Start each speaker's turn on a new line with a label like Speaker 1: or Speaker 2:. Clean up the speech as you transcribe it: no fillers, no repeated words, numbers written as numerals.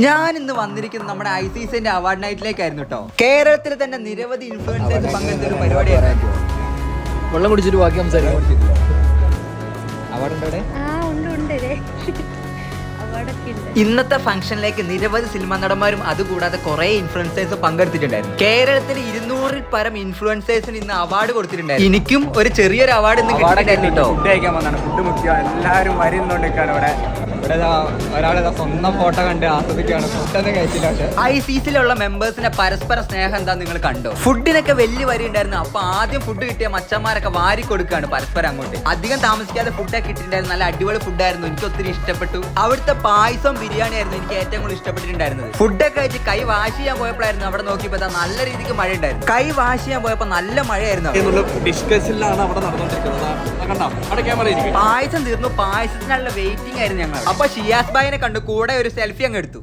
Speaker 1: ഞാൻ ഇന്ന് വന്നിരിക്കുന്നത് നമ്മുടെ ICCന്റെ അവാർഡ് നൈറ്റിലേക്കായിരുന്നു കേട്ടോ. കേരളത്തിൽ തന്നെ നിരവധി ഇൻഫ്ലുവൻസേഴ്സ് പങ്കെടുത്ത ഒരു പരിപാടിയായിരുന്നു.
Speaker 2: വെള്ളം കുടിച്ചിട്ട് ബാക്കി സംസാരിക്കും.
Speaker 1: ഇന്നത്തെ ഫംഗ്ഷനിലേക്ക് നിരവധി സിനിമാ നടന്മാരും അതുകൂടാതെ കുറെ ഇൻഫ്ലുവൻസേഴ്സ് പങ്കെടുത്തിട്ടുണ്ടായിരുന്നു. കേരളത്തിൽ 200-ൽ പരം ഇൻഫ്ലുവൻസേഴ്സിന് ഇന്ന് അവാർഡ് കൊടുത്തിട്ടുണ്ടായിരുന്നു. എനിക്കും ഒരു ചെറിയൊരു അവാർഡ് ഇന്ന് കിട്ടിയിട്ടുണ്ടായിരുന്നു കേട്ടോ.
Speaker 3: ഫുഡ് കഴിക്കാൻ വന്നാണ്. ഫുഡ് മുഖ്യം. എല്ലാവരും വരുന്നുണ്ടിരിക്കാൻ ഇവിടെ ഒരാളെ സ്വന്തം ഫോട്ടോ കണ്ട് ആസ്വദിക്കുകയാണ്. ഫുഡൊന്നും കഴിച്ചില്ല. പക്ഷേ
Speaker 1: ICCയിലുള്ള മെമ്പേഴ്സിന്റെ പരസ്പര സ്നേഹം എന്താ നിങ്ങൾ കണ്ടോ? ഫുഡിനൊക്കെ വലിയ വരി ഉണ്ടായിരുന്നു. അപ്പൊ ആദ്യം ഫുഡ് കിട്ടിയ മച്ചന്മാരൊക്കെ വാരി കൊടുക്കുകയാണ് പരസ്പരം അങ്ങോട്ട്. അധികം താമസിക്കാതെ ഫുഡൊക്കെ കിട്ടിയിട്ടുണ്ടായിരുന്നു. നല്ല അടിപൊളി ഫുഡായിരുന്നു. എനിക്ക് ഒത്തിരി ഇഷ്ടപ്പെട്ടു. അവിടുത്തെ പായസം ബിരിയാണി ആയിരുന്നു എനിക്ക് ഏറ്റവും കൂടുതൽ ഇഷ്ടപ്പെട്ടിട്ടുണ്ടായിരുന്നത്. ഫുഡൊക്കെ കഴിച്ച് കൈ വാഷ് ചെയ്യാൻ പോയപ്പോഴായിരുന്നു അവിടെ നോക്കിയപ്പോ നല്ല രീതിക്ക് മഴ ഉണ്ടായിരുന്നു. കൈ വാഷ് ചെയ്യാൻ പോയപ്പോ നല്ല മഴയായിരുന്നു.
Speaker 3: ഡിസ്കഷനിലാണ് അവിടെ നടന്നുകൊണ്ടിരിക്കുന്നത്.
Speaker 1: പായസം തീർന്നു. പായസത്തിനുള്ള വെയിറ്റിംഗ് ആയിരുന്നു ഞങ്ങൾ. അപ്പൊ ഷിയാസ് ഭായിനെ കണ്ടു. കൂടെ ഒരു സെൽഫി അങ്ങ് എടുത്തു.